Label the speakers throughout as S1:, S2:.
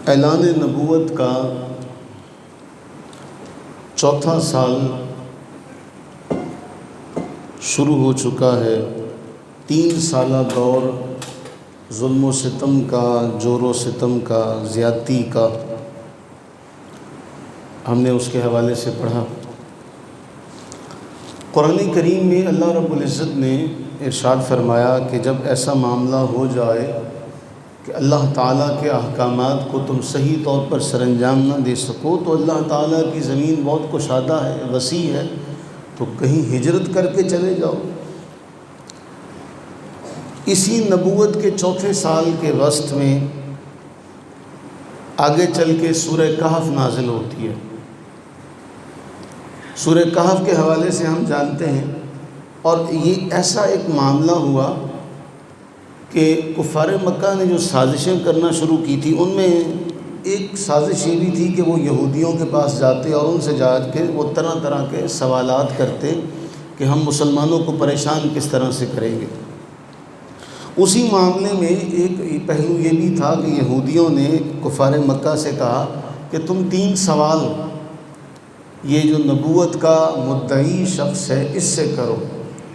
S1: اعلان نبوت کا چوتھا سال شروع ہو چکا ہے۔ 3 سالہ دور ظلم و ستم کا، جور و ستم کا، زیادتی کا ہم نے اس کے حوالے سے پڑھا۔ قرآن کریم میں اللہ رب العزت نے ارشاد فرمایا کہ جب ایسا معاملہ ہو جائے کہ اللہ تعالیٰ کے احکامات کو تم صحیح طور پر سر انجام نہ دے سکو، تو اللہ تعالیٰ کی زمین بہت کشادہ ہے، وسیع ہے، تو کہیں ہجرت کر کے چلے جاؤ۔ اسی نبوت کے چوتھے سال کے وسط میں آگے چل کے سورہ کہف نازل ہوتی ہے۔ سورہ کہف کے حوالے سے ہم جانتے ہیں، اور یہ ایسا ایک معاملہ ہوا کہ کفار مکہ نے جو سازشیں کرنا شروع کی تھی، ان میں ایک سازش یہ بھی تھی کہ وہ یہودیوں کے پاس جاتے اور ان سے جا کے وہ طرح طرح کے سوالات کرتے کہ ہم مسلمانوں کو پریشان کس طرح سے کریں گے۔ اسی معاملے میں ایک پہلو یہ بھی تھا کہ یہودیوں نے کفار مکہ سے کہا کہ تم 3 سوال یہ جو نبوت کا مدعی شخص ہے اس سے کرو،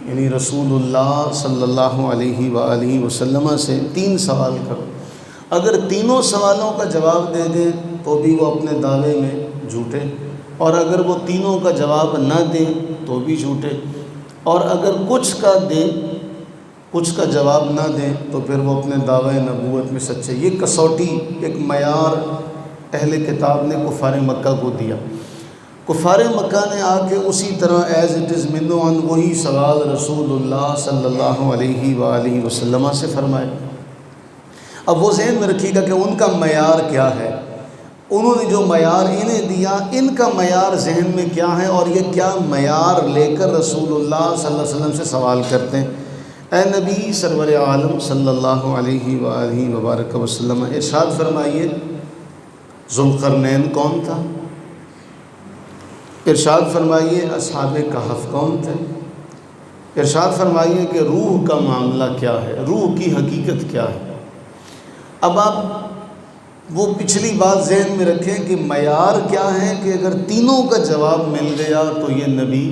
S1: یعنی رسول اللہ صلی اللہ علیہ وآلہ وسلم سے 3 سوال کرو۔ اگر تینوں سوالوں کا جواب دے دیں تو بھی وہ اپنے دعوے میں جھوٹے، اور اگر وہ تینوں کا جواب نہ دیں تو بھی جھوٹے، اور اگر کچھ کا دیں، کچھ کا جواب نہ دیں تو پھر وہ اپنے دعوے نبوت میں سچے۔ یہ کسوٹی، ایک معیار اہل کتاب نے کفار مکہ کو دیا۔ کفار مکہ نے آ کے اسی طرح ایز اٹ از من و عن وہی سوال رسول اللہ صلی اللہ علیہ وآلہ وسلم سے فرمائے۔ اب وہ ذہن میں رکھیے گا کہ ان کا معیار کیا ہے، انہوں نے جو معیار انہیں دیا، ان کا معیار ذہن میں کیا ہے، اور یہ کیا معیار لے کر رسول اللہ صلی اللہ علیہ وسلم سے سوال کرتے ہیں۔ اے نبی سرور عالم صلی اللہ علیہ وآلہ وبارک وسلم، ارشاد فرمائیے ذوالقرنین کون تھا؟ ارشاد فرمائیے اصحاب کہف کون تھے؟ ارشاد فرمائیے کہ روح کا معاملہ کیا ہے، روح کی حقیقت کیا ہے۔ اب آپ وہ پچھلی بات ذہن میں رکھیں کہ معیار کیا ہے کہ اگر تینوں کا جواب مل گیا تو یہ نبی۔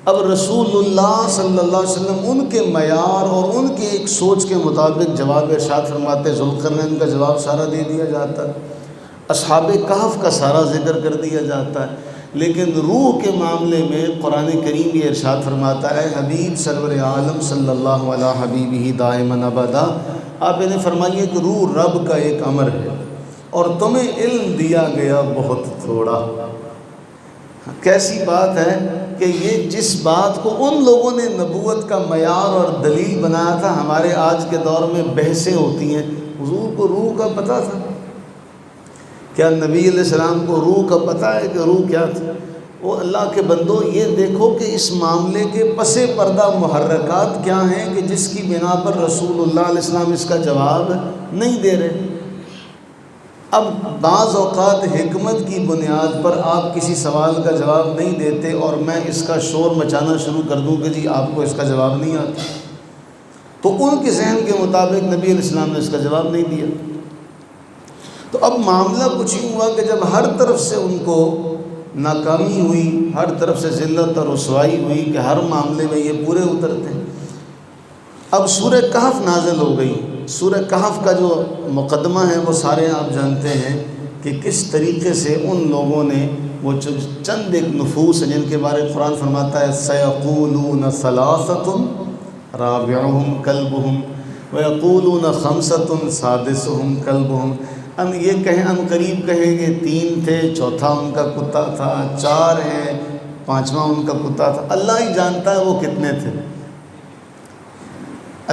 S1: اب رسول اللہ صلی اللہ علیہ وسلم ان کے معیار اور ان کے ایک سوچ کے مطابق جواب ارشاد فرماتے، ذوالقرنین کا جواب سارا دے دیا جاتا ہے، اصحاب کہف کا سارا ذکر کر دیا جاتا ہے، لیکن روح کے معاملے میں قرآن کریم یہ ارشاد فرماتا ہے، حبیب سرور عالم صلی اللہ علیہ حبیبہ دائماً ابدا، آپ انہیں فرمائیے کہ روح رب کا ایک امر ہے اور تمہیں علم دیا گیا بہت تھوڑا۔ کیسی بات ہے کہ یہ جس بات کو ان لوگوں نے نبوت کا معیار اور دلیل بنایا تھا، ہمارے آج کے دور میں بحثیں ہوتی ہیں، حضور کو روح کا پتہ تھا؟ کیا نبی علیہ السلام کو روح کا پتہ ہے کہ روح کیا تھی؟ وہ اللہ کے بندو، یہ دیکھو کہ اس معاملے کے پس پردہ محرکات کیا ہیں کہ جس کی بنا پر رسول اللہ علیہ السلام اس کا جواب نہیں دے رہے۔ اب بعض اوقات حکمت کی بنیاد پر آپ کسی سوال کا جواب نہیں دیتے اور میں اس کا شور مچانا شروع کر دوں کہ جی آپ کو اس کا جواب نہیں آتا، تو ان کے ذہن کے مطابق نبی علیہ السلام نے اس کا جواب نہیں دیا۔ تو اب معاملہ کچھ ہی ہوا کہ جب ہر طرف سے ان کو ناکامی ہوئی، ہر طرف سے ذلت اور رسوائی ہوئی کہ ہر معاملے میں یہ پورے اترتے ہیں، اب سورہ کہف نازل ہو گئی۔ سورہ کہف کا جو مقدمہ ہے وہ سارے آپ جانتے ہیں کہ کس طریقے سے ان لوگوں نے وہ چند ایک نفوس ہیں جن کے بارے میں قرآن فرماتا ہے سَيَقُولُونَ ثَلَاثَةٌ رَابِعُهُمْ كَلْبُهُمْ وَيَقُولُونَ خَمْسَةٌ سَادِسُهُمْ كَلْبُهُمْ، ہم یہ کہیں قریب کہیں گے 3 تھے، چوتھا ان کا کتا تھا، 4 ہیں، 5واں ان کا کتا تھا۔ اللہ ہی جانتا ہے وہ کتنے تھے،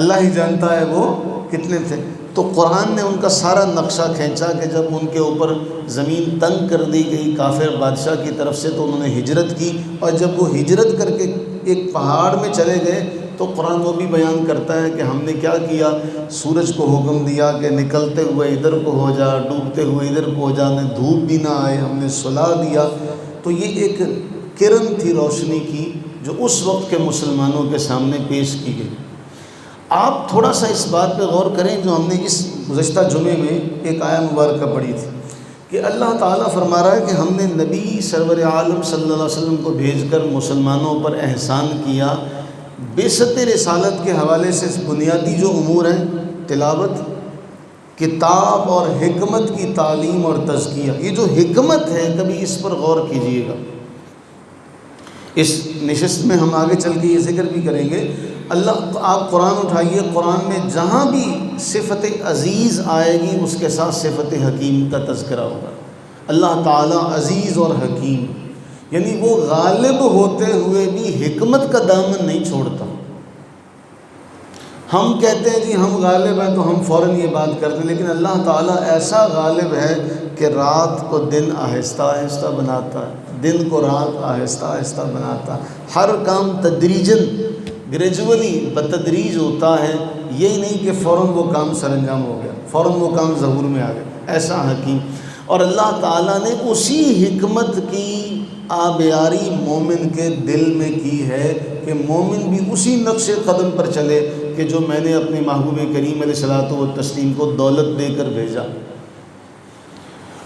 S1: اللہ ہی جانتا ہے وہ کتنے تھے۔ تو قرآن نے ان کا سارا نقشہ کھینچا کہ جب ان کے اوپر زمین تنگ کر دی گئی کافر بادشاہ کی طرف سے تو انہوں نے ہجرت کی، اور جب وہ ہجرت کر کے ایک پہاڑ میں چلے گئے تو قرآن وہ بھی بیان کرتا ہے کہ ہم نے کیا کیا، سورج کو حکم دیا کہ نکلتے ہوئے ادھر کو ہو جا، ڈوبتے ہوئے ادھر کو ہو جا، نہ دھوپ بھی نہ آئے، ہم نے سلا دیا۔ تو یہ ایک کرن تھی روشنی کی جو اس وقت کے مسلمانوں کے سامنے پیش کی گئی۔ آپ تھوڑا سا اس بات پہ غور کریں جو ہم نے اس گزشتہ جمعے میں ایک آیہ مبارکہ پڑھی تھی کہ اللہ تعالیٰ فرما رہا ہے کہ ہم نے نبی سرور عالم صلی اللہ علیہ وسلم کو بھیج کر مسلمانوں پر احسان کیا بعثت رسالت کے حوالے سے بنیادی جو امور ہیں تلاوت، کتاب اور حکمت کی تعلیم اور تزکیہ. یہ جو حکمت ہے کبھی اس پر غور کیجئے گا. اس نشست میں ہم آگے چل کے یہ ذکر بھی کریں گے. اللہ آپ قرآن اٹھائیے، قرآن میں جہاں بھی صفت عزیز آئے گی اس کے ساتھ صفت حکیم کا تذکرہ ہوگا. اللہ تعالیٰ عزیز اور حکیم، یعنی وہ غالب ہوتے ہوئے بھی حکمت کا دامن نہیں چھوڑتا. ہم کہتے ہیں جی ہم غالب ہیں تو ہم فوراً یہ بات کرتے ہیں، لیکن اللہ تعالیٰ ایسا غالب ہے کہ رات کو دن آہستہ آہستہ بناتا ہے، دن کو رات آہستہ آہستہ بناتا ہے. ہر کام تدریجاً، گریجولی، بتدریج ہوتا ہے. یہی نہیں کہ فوراً وہ کام سر انجام ہو گیا، فوراً وہ کام ظہور میں آ گیا. ایسا حکیم. اور اللہ تعالیٰ نے اسی حکمت کی آبیاری مومن کے دل میں کی ہے کہ مومن بھی اسی نقش قدم پر چلے کہ جو میں نے اپنے محبوب کریم علیہ الصلوۃ والتسلیم کو دولت دے کر بھیجا.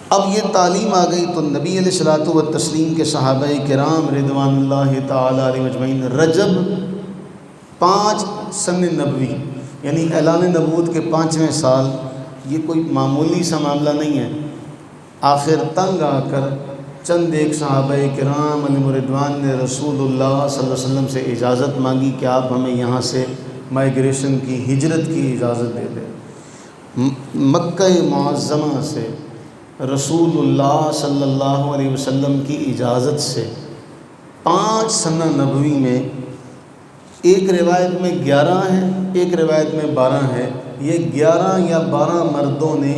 S1: اب یہ تعلیم آ گئی تو نبی علیہ الصلوۃ والتسلیم کے صحابہ کرام رضوان اللہ تعالی علیہ مجمعین رجب 5 سن نبوی یعنی اعلان نبوت کے 5ویں سال، یہ کوئی معمولی سا معاملہ نہیں ہے. آخر تنگ آ کر چند ایک صحابہ کرام علیہ رضوان نے رسول اللہ صلی اللہ علیہ وسلم سے اجازت مانگی کہ آپ ہمیں یہاں سے مائیگریشن کی، ہجرت کی اجازت دے دیں. مکہ معظمہ سے رسول اللہ صلی اللہ علیہ وسلم کی اجازت سے 5 سنہ نبوی میں، ایک روایت میں 11 ہیں، ایک روایت میں 12 ہے. یہ 11 یا 12 مردوں نے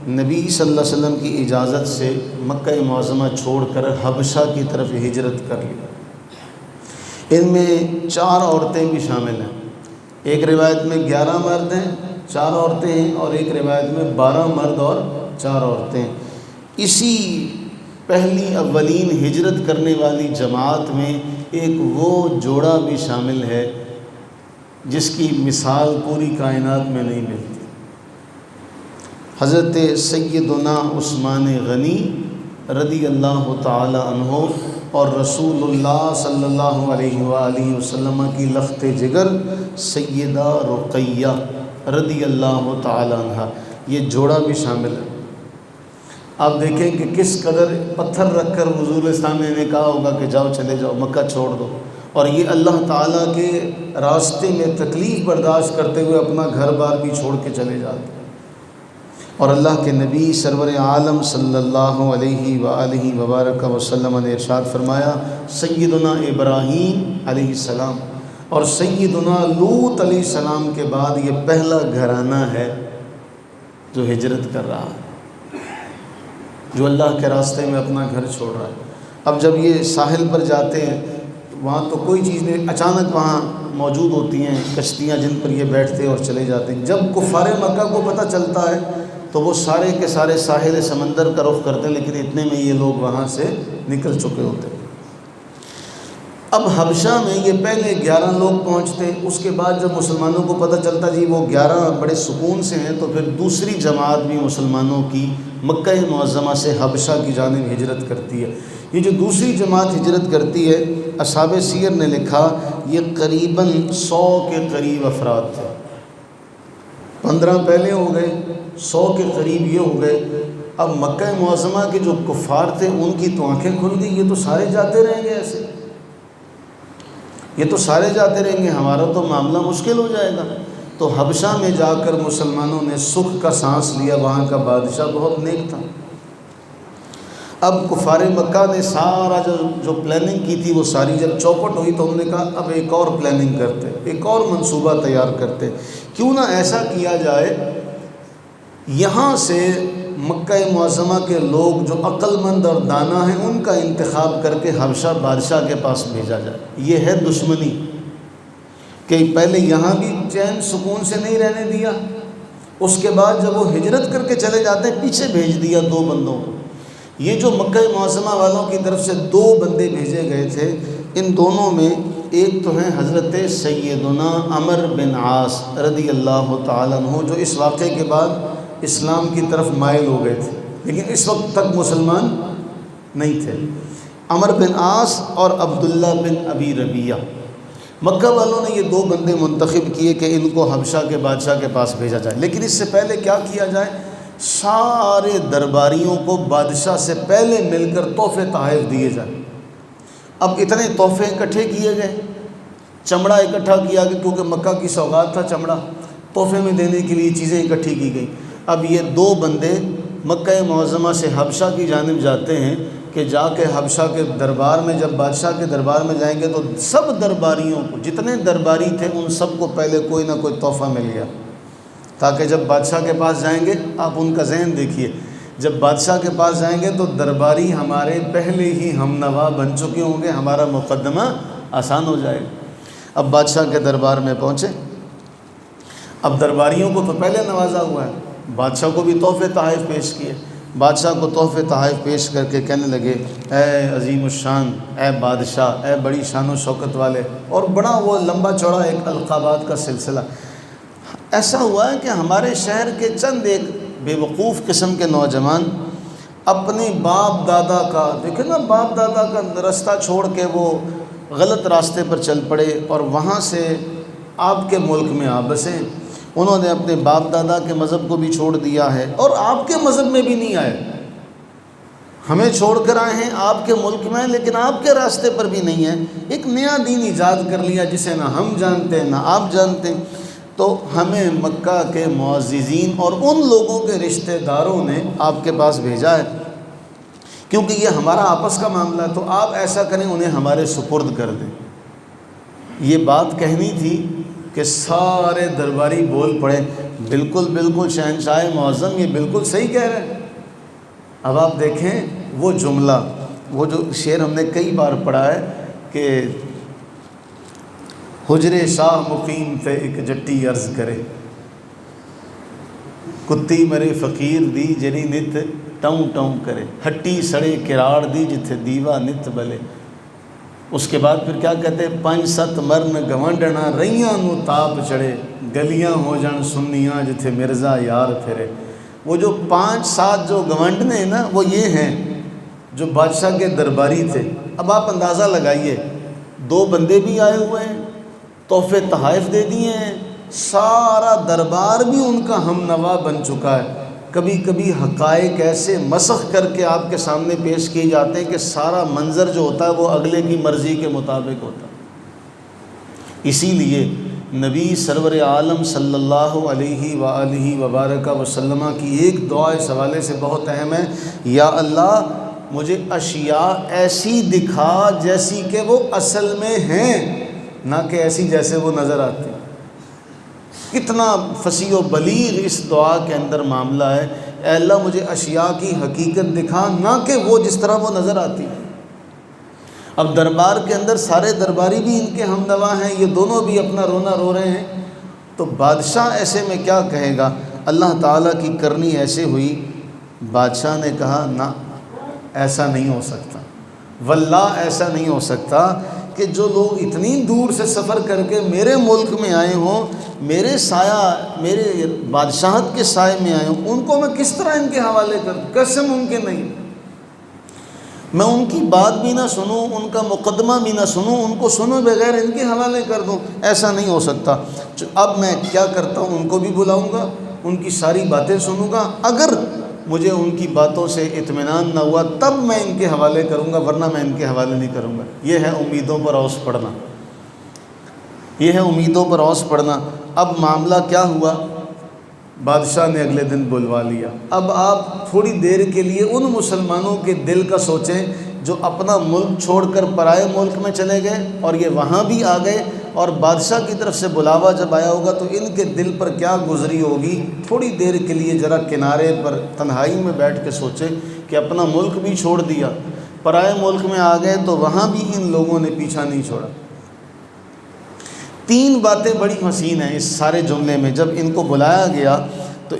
S1: نبی صلی اللہ علیہ وسلم کی اجازت سے مکہ معظمہ چھوڑ کر حبشہ کی طرف ہجرت کر لی. ان میں 4 عورتیں بھی شامل ہیں. ایک روایت میں 11 مرد ہیں، 4 عورتیں ہیں، اور ایک روایت میں 12 مرد اور 4 عورتیں. اسی پہلی اولین ہجرت کرنے والی جماعت میں ایک وہ جوڑا بھی شامل ہے جس کی مثال پوری کائنات میں نہیں ملتی. حضرت سیدنا عثمان غنی رضی اللہ تعالی عنہ اور رسول اللہ صلی اللہ علیہ وآلہ وسلم کی لخت جگر سیدہ رقیہ رضی اللہ تعالی عنہ، یہ جوڑا بھی شامل ہے. آپ دیکھیں کہ کس قدر پتھر رکھ کر حضور اسلام نے کہا ہوگا کہ جاؤ، چلے جاؤ، مکہ چھوڑ دو، اور یہ اللہ تعالیٰ کے راستے میں تکلیف برداشت کرتے ہوئے اپنا گھر بار بھی چھوڑ کے چلے جاتے. اور اللہ کے نبی سرور عالم صلی اللہ علیہ وآلہ وبارک وسلم نے ارشاد فرمایا، سیدنا ابراہیم علیہ السلام اور سیدنا لوط علیہ السلام کے بعد یہ پہلا گھرانہ ہے جو ہجرت کر رہا ہے، جو اللہ کے راستے میں اپنا گھر چھوڑ رہا ہے. اب جب یہ ساحل پر جاتے ہیں وہاں تو کوئی چیز نہیں، اچانک وہاں موجود ہوتی ہیں کشتیاں جن پر یہ بیٹھتے اور چلے جاتے ہیں. جب کفار مکہ کو پتہ چلتا ہے تو وہ سارے کے سارے ساحل سمندر کا رخ کرتے ہیں، لیکن اتنے میں یہ لوگ وہاں سے نکل چکے ہوتے ہیں. اب حبشہ میں یہ پہلے 11 لوگ پہنچتے، اس کے بعد جب مسلمانوں کو پتہ چلتا جی وہ 11 بڑے سکون سے ہیں، تو پھر دوسری جماعت بھی مسلمانوں کی مکہ معظمہ سے حبشہ کی جانب ہجرت کرتی ہے. یہ جو دوسری جماعت ہجرت کرتی ہے، اصحاب سیر نے لکھا یہ قریباً 100 کے قریب افراد تھے. 15 پہلے ہو گئے، 100 کے قریب یہ ہو گئے. اب مکہ معظمہ کے جو کفار تھے ان کی تو آنکھیں کھل گئی، یہ تو سارے جاتے رہیں گے، ایسے یہ تو سارے جاتے رہیں گے، ہمارا تو معاملہ مشکل ہو جائے گا. تو حبشہ میں جا کر مسلمانوں نے سکھ کا سانس لیا. وہاں کا بادشاہ بہت نیک تھا. اب کفار مکہ نے سارا جو پلاننگ کی تھی وہ ساری جب چوپٹ ہوئی تو ہم نے کہا اب ایک اور پلاننگ کرتے، ایک اور منصوبہ تیار کرتے. کیوں نہ ایسا کیا جائے، یہاں سے مکہ معظمہ کے لوگ جو عقل مند اور دانا ہیں ان کا انتخاب کر کے حبشہ بادشاہ کے پاس بھیجا جائے. یہ ہے دشمنی کہ پہلے یہاں بھی چین سکون سے نہیں رہنے دیا، اس کے بعد جب وہ ہجرت کر کے چلے جاتے ہیں پیچھے بھیج دیا 2 بندوں کو. یہ جو مکہ معظمہ والوں کی طرف سے 2 بندے بھیجے گئے تھے، ان دونوں میں ایک تو ہیں حضرت سیدنا عمر بن عاص رضی اللہ تعالیٰ عنہ، جو اس واقعے کے بعد اسلام کی طرف مائل ہو گئے تھے، لیکن اس وقت تک مسلمان نہیں تھے۔ عمر بن عاص اور عبداللہ بن ابی ربیعہ، مکہ والوں نے یہ دو بندے منتخب کیے کہ ان کو حبشہ کے بادشاہ کے پاس بھیجا جائے، لیکن اس سے پہلے کیا کیا جائے، سارے درباریوں کو بادشاہ سے پہلے مل کر تحفے تحائف دیے جائیں۔ اب اتنے تحفے اکٹھے کیے گئے، چمڑا اکٹھا کیا گیا، کیونکہ مکہ کی سوغات تھا چمڑا، تحفے میں دینے کے لیے چیزیں اکٹھی کی گئی۔ اب یہ دو بندے مکہ معظمہ سے حبشہ کی جانب جاتے ہیں کہ جا کے حبشہ کے دربار میں، جب بادشاہ کے دربار میں جائیں گے تو سب درباریوں کو، جتنے درباری تھے ان سب کو پہلے کوئی نہ کوئی تحفہ مل گیا، تاکہ جب بادشاہ کے پاس جائیں گے، آپ ان کا ذہن دیکھیے، جب بادشاہ کے پاس جائیں گے تو درباری ہمارے پہلے ہی ہم نوا بن چکے ہوں گے، ہمارا مقدمہ آسان ہو جائے گا۔ اب بادشاہ کے دربار میں پہنچے، اب درباریوں کو تو پہلے نوازا ہوا ہے، بادشاہ کو بھی تحفے تحائف پیش کیے۔ بادشاہ کو تحفے تحائف پیش کر کے کہنے لگے، اے عظیم الشان، اے بادشاہ، اے بڑی شان و شوکت والے، اور بڑا وہ لمبا چوڑا ایک القابات کا سلسلہ۔ ایسا ہوا ہے کہ ہمارے شہر کے چند ایک بے وقوف قسم کے نوجوان اپنے باپ دادا کا، دیکھیں نا، باپ دادا کا راستہ چھوڑ کے وہ غلط راستے پر چل پڑے اور وہاں سے آپ کے ملک میں آ بسے۔ انہوں نے اپنے باپ دادا کے مذہب کو بھی چھوڑ دیا ہے اور آپ کے مذہب میں بھی نہیں آئے، ہمیں چھوڑ کر آئے ہیں، آپ کے ملک میں ہیں لیکن آپ کے راستے پر بھی نہیں ہیں، ایک نیا دین ایجاد کر لیا جسے نہ ہم جانتے نہ آپ جانتے۔ تو ہمیں مکہ کے معززین اور ان لوگوں کے رشتہ داروں نے آپ کے پاس بھیجا ہے، کیونکہ یہ ہمارا آپس کا معاملہ ہے، تو آپ ایسا کریں انہیں ہمارے سپرد کر دیں۔ یہ بات کہنی تھی کہ سارے درباری بول پڑے، بالکل بالکل شہنشاہ معظم، یہ بالکل صحیح کہہ رہے ہیں۔ اب آپ دیکھیں وہ جملہ، وہ جو شعر ہم نے کئی بار پڑھا ہے کہ حجرے شاہ مقیم تے ایک جٹی عرض کرے، کتی مرے فقیر دی جری نت ٹوں ٹوں کرے، ہٹی سڑے کراڑ دی جتھے دیوا نت بلے۔ اس کے بعد پھر کیا کہتے ہیں، 5-7 مرن گونڈنا ریاں نو تاپ چڑھے، گلیاں ہو جان سنیاں جتھے مرزا یار پھرے۔ وہ جو 5-7 جو گونڈنے ہیں نا، وہ یہ ہیں جو بادشاہ کے درباری تھے۔ اب آپ اندازہ لگائیے، 2 بندے بھی آئے ہوئے ہیں، تحفے تحائف دے دیے ہیں، سارا دربار بھی ان کا ہم نوا بن چکا ہے۔ کبھی کبھی حقائق ایسے مسخ کر کے آپ کے سامنے پیش کیے جاتے ہیں کہ سارا منظر جو ہوتا ہے وہ اگلے کی مرضی کے مطابق ہوتا ہے۔ اسی لیے نبی سرور عالم صلی اللہ علیہ وآلہ وبارک وسلم کی ایک دعا اس حوالے سے بہت اہم ہے، یا اللہ مجھے اشیاء ایسی دکھا جیسی کہ وہ اصل میں ہیں، نہ کہ ایسی جیسے وہ نظر آتی۔ کتنا فصیح و بلیغ اس دعا کے اندر معاملہ ہے، اے اللہ مجھے اشیاء کی حقیقت دکھا، نہ کہ وہ جس طرح وہ نظر آتی ہے۔ اب دربار کے اندر سارے درباری بھی ان کے ہم نوا ہیں، یہ دونوں بھی اپنا رونا رو رہے ہیں، تو بادشاہ ایسے میں کیا کہے گا؟ اللہ تعالیٰ کی کرنی ایسے ہوئی، بادشاہ نے کہا نہ، ایسا نہیں ہو سکتا، واللہ ایسا نہیں ہو سکتا کہ جو لوگ اتنی دور سے سفر کر کے میرے ملک میں آئے ہوں، میرے سایہ، میرے بادشاہت کے سائے میں آئے ہوں، ان کو میں کس طرح ان کے حوالے کروں؟ کیسے ممکن نہیں؟ میں ان کی بات بھی نہ سنوں، ان کا مقدمہ بھی نہ سنوں، ان کو سنوں بغیر ان کے حوالے کر دوں، ایسا نہیں ہو سکتا۔ اب میں کیا کرتا ہوں، ان کو بھی بلاؤں گا، ان کی ساری باتیں سنوں گا، اگر مجھے ان کی باتوں سے اطمینان نہ ہوا تب میں ان کے حوالے کروں گا، ورنہ میں ان کے حوالے نہیں کروں گا۔ یہ ہے امیدوں پر اوس پڑھنا، یہ ہے امیدوں پر اوس پڑھنا۔ اب معاملہ کیا ہوا، بادشاہ نے اگلے دن بلوا لیا۔ اب آپ تھوڑی دیر کے لیے ان مسلمانوں کے دل کا سوچیں جو اپنا ملک چھوڑ کر پرائے ملک میں چلے گئے اور یہ وہاں بھی آ گئے، اور بادشاہ کی طرف سے بلاوا جب آیا ہوگا تو ان کے دل پر کیا گزری ہوگی۔ تھوڑی دیر کے لیے ذرا کنارے پر تنہائی میں بیٹھ کے سوچیں کہ اپنا ملک بھی چھوڑ دیا، پرائے ملک میں آ گئے تو وہاں بھی ان لوگوں نے پیچھا نہیں چھوڑا۔ 3 باتیں بڑی حسین ہیں اس سارے جملے میں۔ جب ان کو بلایا گیا تو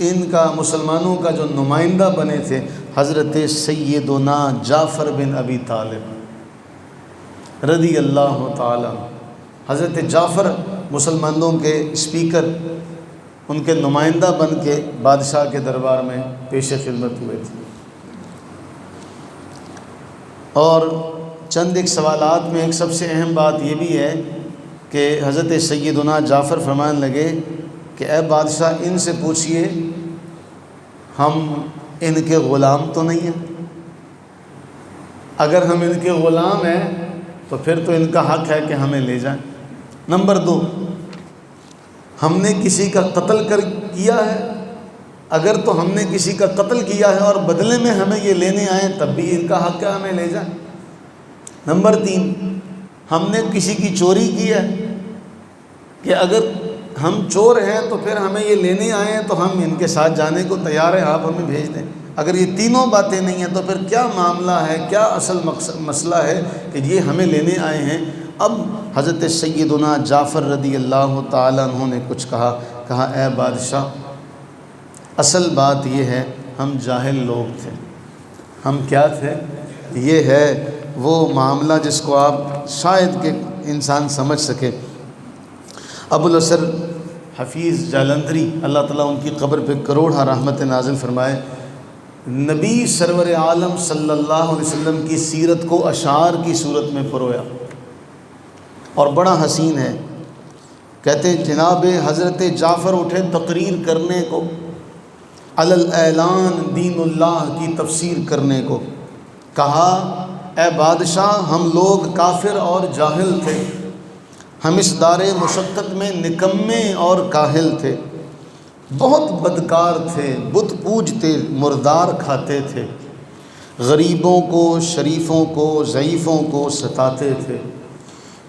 S1: ان کا مسلمانوں کا جو نمائندہ بنے تھے حضرت سیدنا جعفر بن ابی طالب رضی اللہ تعالیٰ۔ حضرت جعفر مسلمانوں کے اسپیکر، ان کے نمائندہ بن کے بادشاہ کے دربار میں پیش خدمت ہوئے تھے۔ اور چند ایک سوالات میں ایک سب سے اہم بات یہ بھی ہے کہ حضرت سیدنا جعفر فرمانے لگے کہ اے بادشاہ، ان سے پوچھئے ہم ان کے غلام تو نہیں ہیں؟ اگر ہم ان کے غلام ہیں تو پھر تو ان کا حق ہے کہ ہمیں لے جائیں۔ نمبر 2، ہم نے کسی کا قتل کیا ہے؟ اگر تو ہم نے کسی کا قتل کیا ہے اور بدلے میں ہمیں یہ لینے آئیں تب بھی ان کا حق ہے ہمیں لے جائیں۔ نمبر 3، ہم نے کسی کی چوری کی ہے کہ اگر ہم چور ہیں تو پھر ہمیں یہ لینے آئے ہیں تو ہم ان کے ساتھ جانے کو تیار ہیں، آپ ہمیں بھیج دیں۔ اگر یہ تینوں باتیں نہیں ہیں تو پھر کیا معاملہ ہے، کیا اصل مسئلہ ہے کہ یہ ہمیں لینے آئے ہیں؟ اب حضرت سیدنا جعفر رضی اللہ تعالیٰ عنہ نے کچھ کہا اے بادشاہ، اصل بات یہ ہے ہم جاہل لوگ تھے۔ ہم کیا تھے؟ یہ ہے وہ معاملہ جس کو آپ شاید کہ انسان سمجھ سکے۔ ابو الاسر حفیظ جالندھری، اللہ تعالیٰ ان کی قبر پہ کروڑہ رحمت نازل فرمائے، نبی سرور عالم صلی اللہ علیہ وسلم کی سیرت کو اشعار کی صورت میں پرویا، اور بڑا حسین ہے۔ کہتے ہیں جناب حضرت جعفر اٹھے تقریر کرنے کو، علی الاعلان دین اللہ کی تفسیر کرنے کو۔ کہا اے بادشاہ، ہم لوگ کافر اور جاہل تھے، ہم اس دار مشقت میں نکمے اور کاہل تھے، بہت بدکار تھے، بت پوجتے مردار کھاتے تھے، غریبوں کو، شریفوں کو، ضعیفوں کو ستاتے تھے،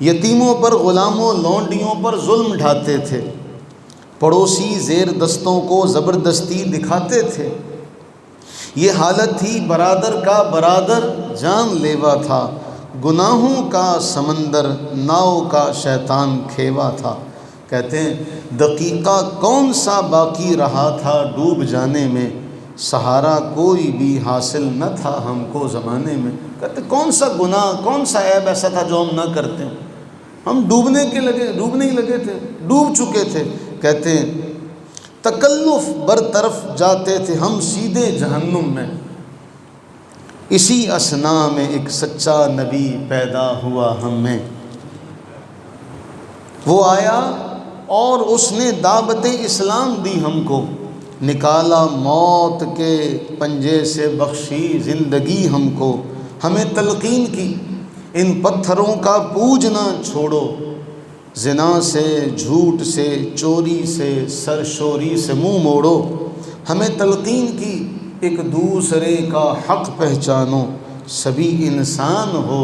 S1: یتیموں پر، غلاموں، لونڈیوں پر ظلم ڈھاتے تھے، پڑوسی زیر دستوں کو زبردستی دکھاتے تھے۔ یہ حالت تھی برادر کا برادر جان لیوا تھا، گناہوں کا سمندر ناؤ کا شیطان کھیوا تھا۔ کہتے ہیں دقیقہ کون سا باقی رہا تھا ڈوب جانے میں، سہارا کوئی بھی حاصل نہ تھا ہم کو زمانے میں۔ کہتے کون سا گناہ، کون سا عیب ایسا تھا جو ہم نہ کرتے ہیں؟ ہم ڈوبنے ہی لگے تھے، ڈوب چکے تھے۔ کہتے ہیں تکلف برطرف جاتے تھے ہم سیدھے جہنم میں، اسی اثنا میں ایک سچا نبی پیدا ہوا ہم میں۔ وہ آیا اور اس نے دعوت اسلام دی ہم کو، نکالا موت کے پنجے سے بخشی زندگی ہم کو۔ ہمیں تلقین کی ان پتھروں کا پوجنا چھوڑو، زنا سے، جھوٹ سے، چوری سے، سرشوری سے منہ موڑو۔ ہمیں تلقین کی ایک دوسرے کا حق پہچانو، سبھی انسان ہو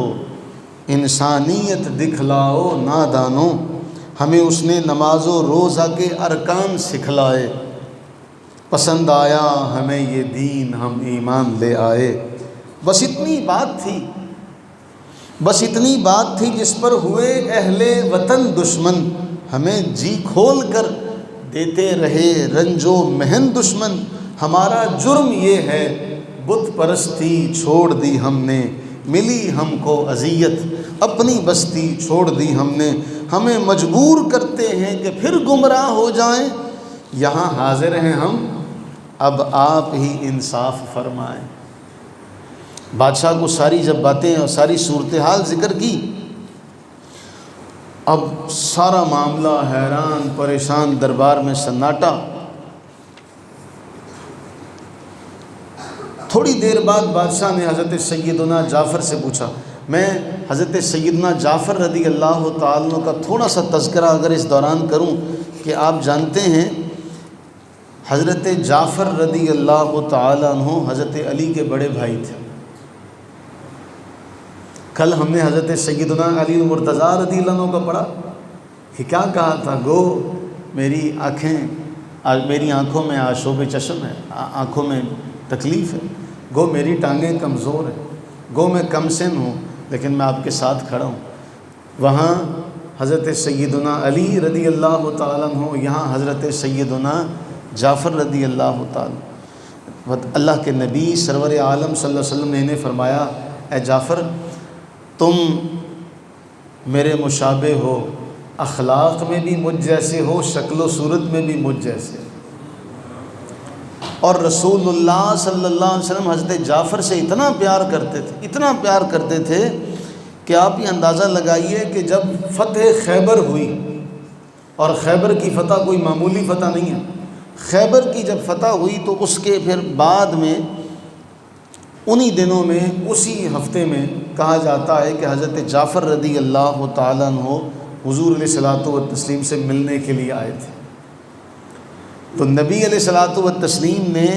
S1: انسانیت دکھلاؤ نادانو۔ ہمیں اس نے نماز و روزہ کے ارکان سکھلائے، پسند آیا ہمیں یہ دین ہم ایمان لے آئے۔ بس اتنی بات تھی جس پر ہوئے اہل وطن دشمن، ہمیں جی کھول کر دیتے رہے رنج و محن دشمن۔ ہمارا جرم یہ ہے بت پرستی چھوڑ دی ہم نے، ملی ہم کو اذیت اپنی بستی چھوڑ دی ہم نے۔ ہمیں مجبور کرتے ہیں کہ پھر گمراہ ہو جائیں، یہاں حاضر ہیں ہم، اب آپ ہی انصاف فرمائیں۔ بادشاہ کو ساری جب باتیں اور ساری صورتحال ذکر کی، اب سارا معاملہ حیران پریشان، دربار میں سناٹا۔ تھوڑی دیر بعد بادشاہ نے حضرت سیدنا جعفر سے پوچھا۔ میں حضرت سیدنا جعفر رضی اللہ تعالیٰ کا تھوڑا سا تذکرہ اگر اس دوران کروں کہ آپ جانتے ہیں حضرت جعفر رضی اللہ تعالیٰ عنہ حضرت علی کے بڑے بھائی تھے۔ کل ہم نے حضرت سیدنا علی المرتضیٰ رضی اللہ عنہ کا پڑھا کہ کیا کہا تھا، گو میری آنکھوں میں آشوب چشم ہے، آنکھوں میں تکلیف ہے، گو میری ٹانگیں کمزور ہیں، گو میں کم سن ہوں لیکن میں آپ کے ساتھ کھڑا ہوں۔ وہاں حضرت سیدنا علی رضی اللہ تعالیٰ عنہ، یہاں حضرت سیدنا جعفر رضی اللہ تعالیٰ۔ اللہ کے نبی سرور عالم صلی اللہ علیہ وسلم نے انہیں فرمایا اے جعفر، تم میرے مشابہ ہو، اخلاق میں بھی مجھ جیسے ہو، شکل و صورت میں بھی مجھ جیسے۔ اور رسول اللہ صلی اللہ علیہ وسلم حضرت جعفر سے اتنا پیار کرتے تھے، اتنا پیار کرتے تھے کہ آپ یہ اندازہ لگائیے کہ جب فتح خیبر ہوئی، اور خیبر کی فتح کوئی معمولی فتح نہیں ہے، خیبر کی جب فتح ہوئی تو اس کے پھر بعد میں انہی دنوں میں، اسی ہفتے میں کہا جاتا ہے کہ حضرت جعفر رضی اللہ تعالیٰ عنہ حضور علیہ الصلوۃ والتسلیم سے ملنے کے لیے آئے تھے۔ تو نبی علیہ الصلوۃ والتسلیم نے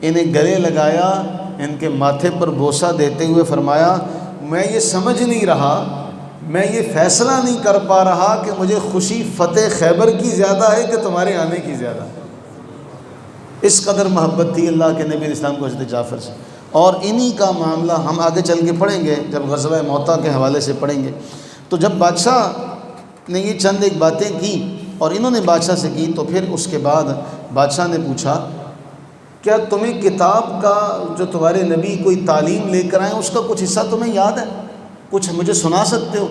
S1: انہیں گلے لگایا، ان کے ماتھے پر بوسہ دیتے ہوئے فرمایا، میں یہ سمجھ نہیں رہا، میں یہ فیصلہ نہیں کر پا رہا کہ مجھے خوشی فتح خیبر کی زیادہ ہے کہ تمہارے آنے کی زیادہ ہے۔ اس قدر محبت تھی اللہ کے نبی علیہ السلام کو حضرت جعفر سے۔ اور انہی کا معاملہ ہم آگے چل کے پڑھیں گے، جب غزوہ موطا کے حوالے سے پڑھیں گے۔ تو جب بادشاہ نے یہ چند ایک باتیں کی اور انہوں نے بادشاہ سے کی، تو پھر اس کے بعد بادشاہ نے پوچھا، کیا تمہیں کتاب کا جو تمہارے نبی کوئی تعلیم لے کر آئیں اس کا کچھ حصہ تمہیں یاد ہے؟ کچھ مجھے سنا سکتے ہو؟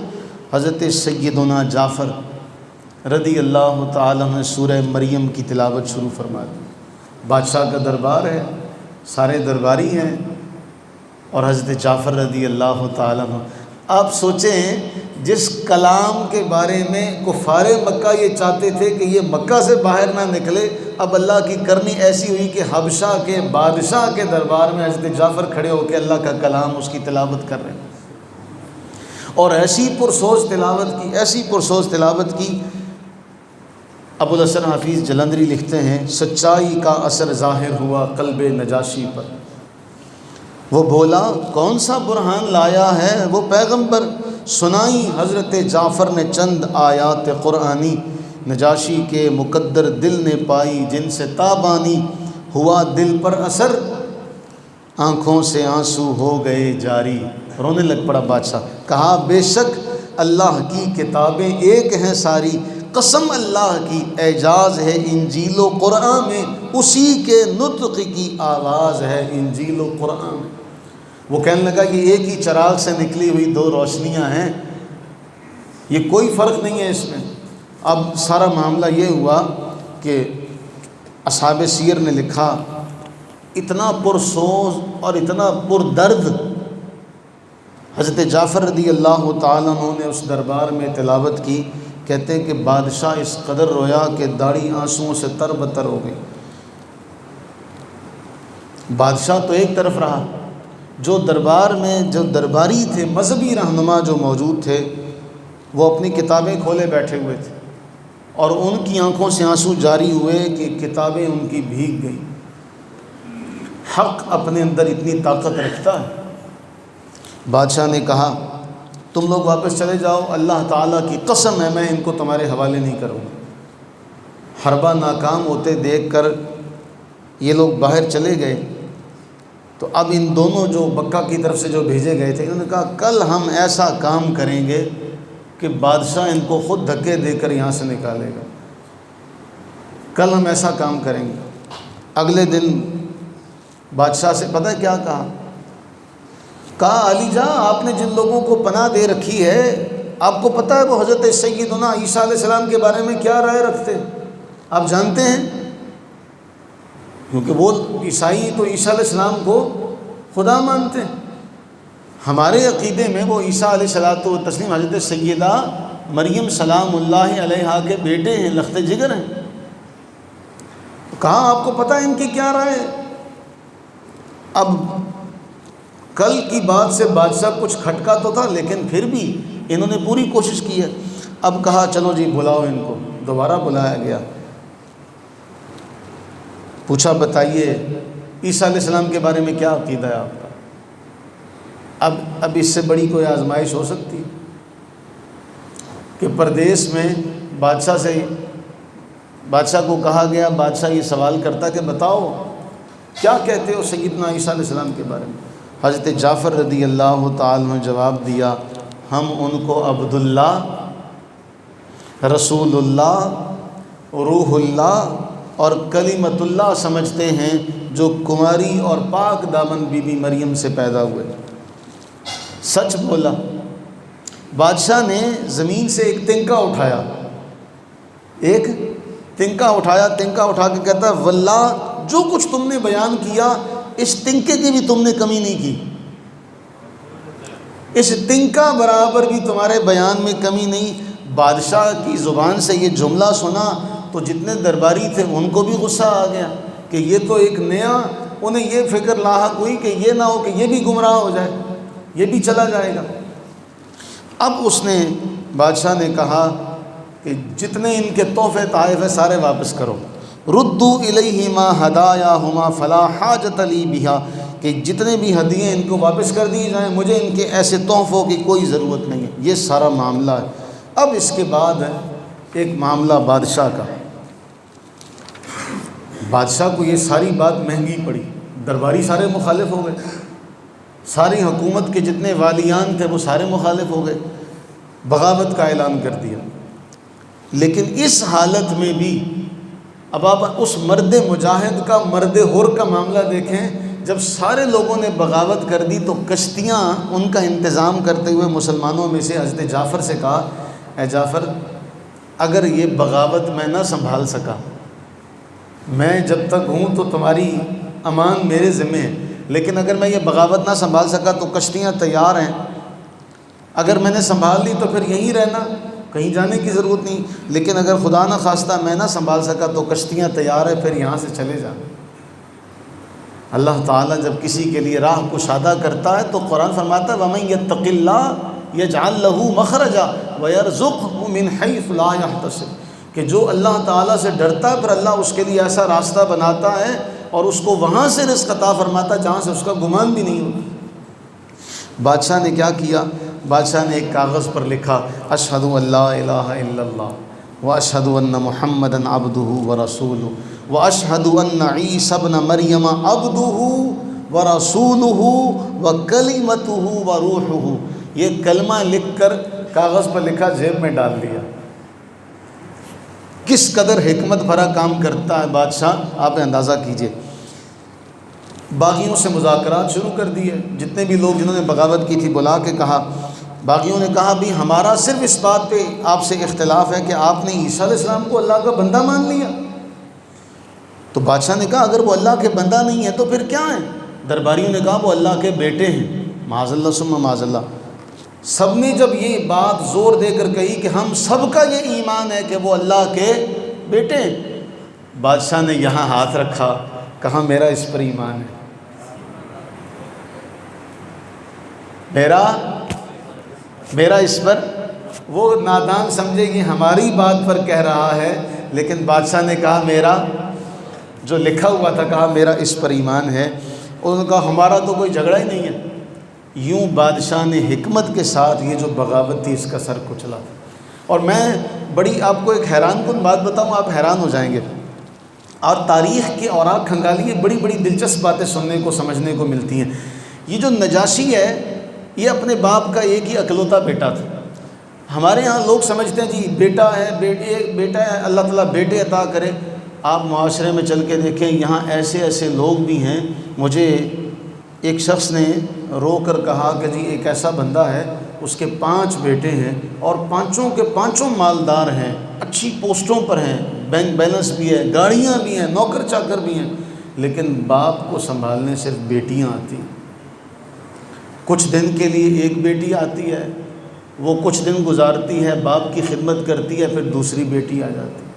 S1: حضرت سیدنا جعفر رضی اللہ تعالیٰ نے سورہ مریم کی تلاوت شروع فرما دی۔ بادشاہ کا دربار ہے، سارے درباری ہیں، اور حضرت جعفر رضی اللہ تعالیٰ عنہ، آپ سوچیں جس کلام کے بارے میں کفار مکہ یہ چاہتے تھے کہ یہ مکہ سے باہر نہ نکلے، اب اللہ کی کرنی ایسی ہوئی کہ حبشہ کے بادشاہ کے دربار میں حضرت جعفر کھڑے ہو کے اللہ کا کلام اس کی تلاوت کر رہے ہیں، اور ایسی پرسوز تلاوت کی، ایسی پرسوز تلاوت کی۔ ابو الحسن حفیظ جلندری لکھتے ہیں، سچائی کا اثر ظاہر ہوا قلب نجاشی پر، وہ بولا کون سا برہان لایا ہے وہ پیغمبر، سنائی حضرت جعفر نے چند آیات قرآنی، نجاشی کے مقدر دل نے پائی جن سے تابانی، ہوا دل پر اثر آنکھوں سے آنسو ہو گئے جاری۔ رونے لگ پڑا بادشاہ، کہا بے شک اللہ کی کتابیں ایک ہیں ساری، قسم اللہ کی اعجاز ہے انجیل و قرآن میں، اسی کے نطق کی آواز ہے انجیل و قرآن میں۔ وہ کہنے لگا کہ ایک ہی چراغ سے نکلی ہوئی دو روشنیاں ہیں، یہ کوئی فرق نہیں ہے اس میں۔ اب سارا معاملہ یہ ہوا کہ اصحاب سیر نے لکھا، اتنا پرسوز اور اتنا پردرد حضرت جعفر رضی اللہ تعالیٰ عنہ نے اس دربار میں تلاوت کی، کہتے ہیں کہ بادشاہ اس قدر رویا کہ داڑھی آنسوؤں سے تر بتر ہو گئی۔ بادشاہ تو ایک طرف رہا، جو دربار میں جو درباری تھے، مذہبی رہنما جو موجود تھے، وہ اپنی کتابیں کھولے بیٹھے ہوئے تھے، اور ان کی آنکھوں سے آنسو جاری ہوئے کہ کتابیں ان کی بھیگ گئیں۔ حق اپنے اندر اتنی طاقت رکھتا ہے۔ بادشاہ نے کہا تم لوگ واپس چلے جاؤ، اللہ تعالیٰ کی قسم ہے میں ان کو تمہارے حوالے نہیں کروں گا۔ حربہ ناکام ہوتے دیکھ کر یہ لوگ باہر چلے گئے، تو اب ان دونوں جو مکہ کی طرف سے جو بھیجے گئے تھے، انہوں نے کہا کل ہم ایسا کام کریں گے کہ بادشاہ ان کو خود دھکے دے کر یہاں سے نکالے گا، کل ہم ایسا کام کریں گے۔ اگلے دن بادشاہ سے پتہ ہے کیا کہا؟ کہا علی جاں آپ نے جن لوگوں کو پناہ دے رکھی ہے، آپ کو پتہ ہے وہ حضرت سیدنا عیسیٰ علیہ السلام کے بارے میں کیا رائے رکھتے ہیں؟ آپ جانتے ہیں؟ کیونکہ وہ عیسائی تو عیسیٰ علیہ السلام کو خدا مانتے ہیں۔ ہمارے عقیدے میں وہ عیسیٰ علیہ الصلوۃ والتسلیم حضرت سیدہ مریم سلام اللہ علیہا کے بیٹے ہیں، لخت جگر ہیں۔ کہا آپ کو پتہ ہے ان کی کیا رائے ہے؟ اب کل کی بات سے بادشاہ کچھ کھٹکا تو تھا، لیکن پھر بھی انہوں نے پوری کوشش کی ہے۔ اب کہا چلو جی بلاؤ ان کو، دوبارہ بلایا گیا، پوچھا بتائیے عیسیٰ علیہ السلام کے بارے میں کیا عقیدہ ہے آپ کا؟ اب اس سے بڑی کوئی آزمائش ہو سکتی ہے کہ پردیس میں بادشاہ کو کہا گیا، بادشاہ یہ سوال کرتا کہ بتاؤ کیا کہتے ہو سیدنا عیسیٰ علیہ السلام کے بارے میں؟ حضرت جعفر رضی اللہ تعالیٰ نے جواب دیا، ہم ان کو عبداللہ، رسول اللہ، روح اللہ اور کلمت اللہ سمجھتے ہیں، جو کماری اور پاک دامن بی بی مریم سے پیدا ہوئے۔ سچ بولا، بادشاہ نے زمین سے ایک تنکا اٹھایا، تنکا اٹھا کے کہتا ہے واللہ جو کچھ تم نے بیان کیا اس تنکے کی بھی تم نے کمی نہیں کی، اس تنکا برابر بھی تمہارے بیان میں کمی نہیں۔ بادشاہ کی زبان سے یہ جملہ سنا تو جتنے درباری تھے ان کو بھی غصہ آ گیا کہ یہ تو ایک نیا، انہیں یہ فکر لاحق ہوئی کہ یہ نہ ہو کہ یہ بھی گمراہ ہو جائے، یہ بھی چلا جائے گا۔ اب اس نے بادشاہ نے کہا کہ جتنے ان کے تحفے تحائف ہیں سارے واپس کرو، ردوا الیہما ہدایاہما فلا حاجۃ لی بہا، کہ جتنے بھی ہدیے ان کو واپس کر دی جائیں، مجھے ان کے ایسے تحفوں کی کوئی ضرورت نہیں ہے۔ یہ سارا معاملہ ہے۔ اب اس کے بعد ہے ایک معاملہ بادشاہ کا۔ بادشاہ کو یہ ساری بات مہنگی پڑی، درباری سارے مخالف ہو گئے، ساری حکومت کے جتنے والیان تھے وہ سارے مخالف ہو گئے، بغاوت کا اعلان کر دیا۔ لیکن اس حالت میں بھی اب آپ اس مرد مجاہد کا، مرد حر کا معاملہ دیکھیں، جب سارے لوگوں نے بغاوت کر دی تو کشتیاں ان کا انتظام کرتے ہوئے مسلمانوں میں سے حضرت جعفر سے کہا، اے جعفر اگر یہ بغاوت میں نہ سنبھال سکا، میں جب تک ہوں تو تمہاری امان میرے ذمہ ہے، لیکن اگر میں یہ بغاوت نہ سنبھال سکا تو کشتیاں تیار ہیں، اگر میں نے سنبھال لی تو پھر یہیں رہنا، کہیں جانے کی ضرورت نہیں، لیکن اگر خدا نہ خواستہ میں نہ سنبھال سکا تو کشتیاں تیار ہیں، پھر یہاں سے چلے جانا۔ اللہ تعالیٰ جب کسی کے لیے راہ کشادہ کرتا ہے تو قرآن فرماتا ہے وَمَن يَتَّقِ اللَّهَ يَجْعَل لَّهُ مَخْرَجًا وَيَرْزُقْهُ مِنْ حَيْثُ لَا يَحْتَسِبُ، کہ جو اللہ تعالیٰ سے ڈرتا ہے پھر اللہ اس کے لیے ایسا راستہ بناتا ہے اور اس کو وہاں سے رزق عطا فرماتا ہے جہاں سے اس کا گمان بھی نہیں ہوتا۔ بادشاہ نے کیا کیا؟ بادشاہ نے ایک کاغذ پر لکھا اشہد ان لا الہ الا اللہ واشہد ان محمدًا عبدہ ورسولہ واشہد ان عیسی ابن مریم عبدہ ورسولہ وکلمتہ وروحہ۔ یہ کلمہ لکھ کر کاغذ پر لکھا، جیب میں ڈال دیا۔ کس قدر حکمت بھرا کام کرتا ہے بادشاہ، آپ اندازہ کیجئے۔ باغیوں سے مذاکرات شروع کر دیے، جتنے بھی لوگ جنہوں نے بغاوت کی تھی بلا کے کہا، باغیوں نے کہا بھی ہمارا صرف اس بات پہ آپ سے اختلاف ہے کہ آپ نے عیسیٰ علیہ السلام کو اللہ کا بندہ مان لیا۔ تو بادشاہ نے کہا اگر وہ اللہ کے بندہ نہیں ہے تو پھر کیا ہیں؟ درباریوں نے کہا وہ اللہ کے بیٹے ہیں، معاذ اللہ ثم معاذ اللہ۔ سب نے جب یہ بات زور دے کر کہی کہ ہم سب کا یہ ایمان ہے کہ وہ اللہ کے بیٹے ہیں، بادشاہ نے یہاں ہاتھ رکھا، کہا میرا اس پر ایمان ہے، میرا اس پر۔ وہ نادان سمجھے کہ ہماری بات پر کہہ رہا ہے، لیکن بادشاہ نے کہا میرا جو لکھا ہوا تھا، کہا میرا اس پر ایمان ہے۔ انہوں نے کہا ہمارا تو کوئی جھگڑا ہی نہیں ہے۔ یوں بادشاہ نے حکمت کے ساتھ یہ جو بغاوت تھی اس کا سر کچلا تھا۔ اور میں بڑی آپ کو ایک حیران کن بات بتاؤں، آپ حیران ہو جائیں گے، اور تاریخ کے اوراق کھنگالیے، بڑی بڑی دلچسپ باتیں سننے کو سمجھنے کو ملتی ہیں۔ یہ جو نجاشی ہے یہ اپنے باپ کا ایک ہی اکلوتا بیٹا تھا۔ ہمارے ہاں لوگ سمجھتے ہیں جی بیٹا ہے، بیٹا ہے، اللہ تعالیٰ بیٹے عطا کرے۔ آپ معاشرے میں چل کے دیکھیں، یہاں ایسے لوگ بھی ہیں۔ مجھے ایک شخص نے رو کر کہا کہ جی ایک ایسا بندہ ہے، اس کے 5 بیٹے ہیں اور پانچوں کے پانچوں مالدار ہیں، اچھی پوسٹوں پر ہیں، بینک بیلنس بھی ہے، گاڑیاں بھی ہیں، نوکر چاکر بھی ہیں، لیکن باپ کو سنبھالنے صرف بیٹیاں آتی ہیں۔ کچھ دن کے لیے ایک بیٹی آتی ہے، وہ کچھ دن گزارتی ہے، باپ کی خدمت کرتی ہے، پھر دوسری بیٹی آ جاتی ہے۔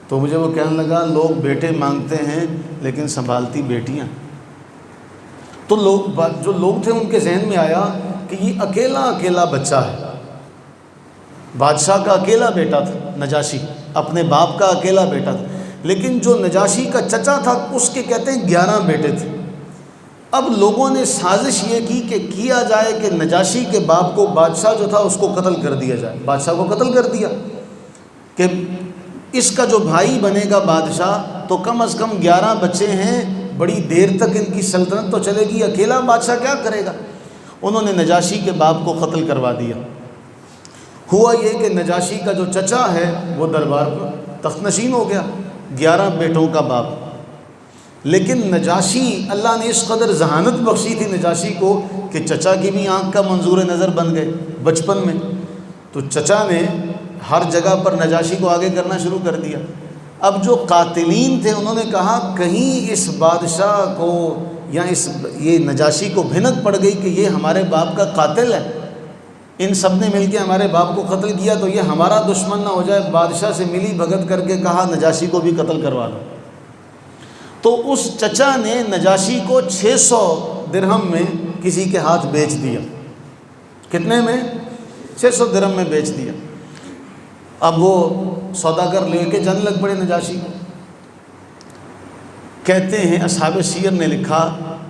S1: تو مجھے وہ کہنے لگا لوگ بیٹے مانگتے ہیں لیکن سنبھالتی بیٹیاں۔ تو جو لوگ تھے ان کے ذہن میں آیا کہ یہ اکیلا بچہ ہے، بادشاہ کا اکیلا بیٹا تھا نجاشی، اپنے باپ کا اکیلا بیٹا تھا، لیکن جو نجاشی کا چچا تھا اس کے کہتے ہیں 11 بیٹے تھے۔ اب لوگوں نے سازش یہ کی کہ کیا جائے کہ نجاشی کے باپ کو، بادشاہ جو تھا اس کو قتل کر دیا جائے۔ بادشاہ کو قتل کر دیا کہ اس کا جو بھائی بنے گا بادشاہ، تو کم از کم 11 بچے ہیں، بڑی دیر تک ان کی سلطنت تو چلے گی، اکیلا بادشاہ کیا کرے گا۔ انہوں نے نجاشی کے باپ کو قتل کروا دیا۔ ہوا یہ کہ نجاشی کا جو چچا ہے وہ دربار پر تخت نشین ہو گیا، 11 بیٹوں کا باپ۔ لیکن نجاشی، اللہ نے اس قدر ذہانت بخشی تھی نجاشی کو کہ چچا کی بھی آنکھ کا منظور نظر بن گئے بچپن میں۔ تو چچا نے ہر جگہ پر نجاشی کو آگے کرنا شروع کر دیا۔ اب جو قاتلین تھے انہوں نے کہا کہیں اس بادشاہ کو یا یہ نجاشی کو بھنک پڑ گئی کہ یہ ہمارے باپ کا قاتل ہے، ان سب نے مل کے ہمارے باپ کو قتل کیا تو یہ ہمارا دشمن نہ ہو جائے۔ بادشاہ سے ملی بھگت کر کے کہا نجاشی کو بھی قتل کروا دو۔ تو اس چچا نے نجاشی کو 600 درہم میں کسی کے ہاتھ بیچ دیا۔ کتنے میں؟ 600 درہم میں بیچ دیا۔ اب وہ سوداگر لے کے جانے لگ پڑے نجاشی کو۔ کہتے ہیں اصحاب سیر نے لکھا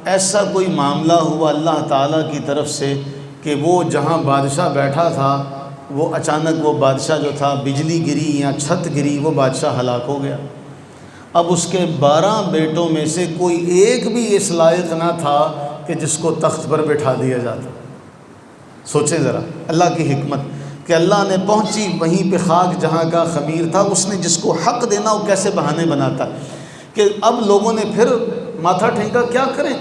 S1: ایسا کوئی معاملہ ہوا اللہ تعالیٰ کی طرف سے کہ وہ جہاں بادشاہ بیٹھا تھا وہ اچانک وہ بادشاہ جو تھا بجلی گری یا چھت گری، وہ بادشاہ ہلاک ہو گیا۔ اب اس کے 12 بیٹوں میں سے کوئی ایک بھی اس لائق نہ تھا کہ جس کو تخت پر بٹھا دیا جاتا۔ سوچیں ذرا اللہ کی حکمت کہ اللہ نے پہنچی وہیں پہ خاک جہاں کا خمیر تھا، اس نے جس کو حق دینا وہ کیسے بہانے بناتا کہ اب لوگوں نے پھر ماتھا ٹھینکا کیا کریں،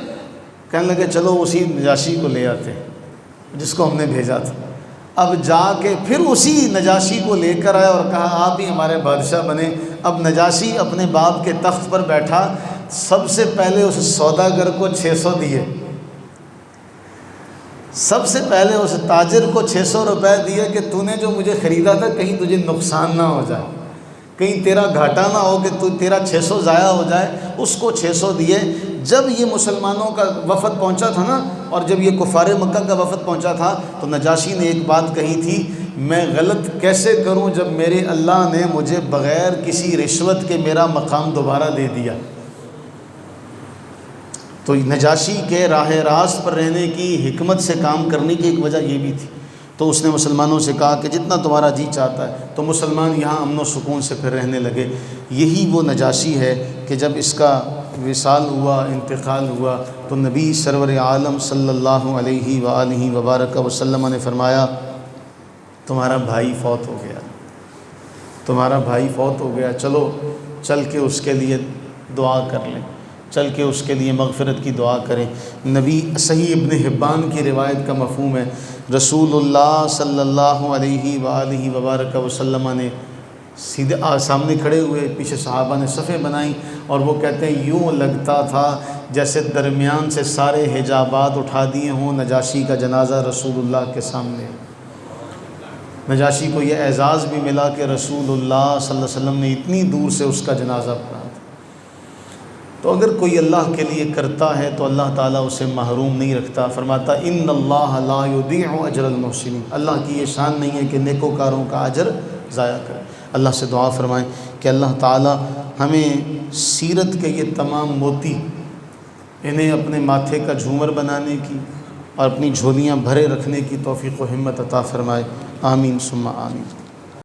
S1: کہنے لگے چلو اسی نجاشی کو لے آتے جس کو ہم نے بھیجا تھا۔ اب جا کے پھر اسی نجاشی کو لے کر آئے اور کہا آپ ہی ہمارے بادشاہ بنے۔ اب نجاشی اپنے باپ کے تخت پر بیٹھا، سب سے پہلے اس سوداگر کو 600 دیے، سب سے پہلے اس تاجر کو 600 روپے دیے کہ تو نے جو مجھے خریدا تھا کہیں تجھے نقصان نہ ہو جائے، کہیں تیرا گھاٹا نہ ہو کہ تیرا 600 ضائع ہو جائے، اس کو 600 دیے۔ جب یہ مسلمانوں کا وفد پہنچا تھا نا، اور جب یہ کفار مکہ کا وفد پہنچا تھا تو نجاشی نے ایک بات کہی تھی، میں غلط کیسے کروں جب میرے اللہ نے مجھے بغیر کسی رشوت کے میرا مقام دوبارہ دے دیا۔ تو نجاشی کے راہ راست پر رہنے کی حکمت سے کام کرنے کی ایک وجہ یہ بھی تھی۔ تو اس نے مسلمانوں سے کہا کہ جتنا تمہارا جی چاہتا ہے، تو مسلمان یہاں امن و سکون سے پھر رہنے لگے۔ یہی وہ نجاشی ہے کہ جب اس کا وصال ہوا، انتقال ہوا، تو نبی سرور عالم صلی اللہ علیہ وآلہ وبارک وسلم نے فرمایا تمہارا بھائی فوت ہو گیا، تمہارا بھائی فوت ہو گیا، چلو چل کے اس کے لیے دعا کر لیں، چل کے اس کے لیے مغفرت کی دعا کریں۔ نبی صحیح ابن حبان کی روایت کا مفہوم ہے، رسول اللہ صلی اللہ علیہ وآلہ وبارک وسلم نے سیدھے سامنے کھڑے ہوئے، پیچھے صحابہ نے صفیں بنائیں، اور وہ کہتے ہیں یوں لگتا تھا جیسے درمیان سے سارے حجابات اٹھا دیے ہوں، نجاشی کا جنازہ رسول اللہ کے سامنے۔ نجاشی کو یہ اعزاز بھی ملا کہ رسول اللہ صلی اللہ علیہ وسلم نے اتنی دور سے اس کا جنازہ پڑھا تھا۔ تو اگر کوئی اللہ کے لیے کرتا ہے تو اللہ تعالیٰ اسے محروم نہیں رکھتا۔ فرماتا ان اللہ لا یضیع اجر المحسنین، اللہ کی یہ شان نہیں ہے کہ نیکوکاروں کا اجر ضائع کرے۔ اللہ سے دعا فرمائیں کہ اللہ تعالیٰ ہمیں سیرت کے یہ تمام موتی انہیں اپنے ماتھے کا جھومر بنانے کی اور اپنی جھولیاں بھرے رکھنے کی توفیق و ہمت عطا فرمائے۔ آمین ثم آمین۔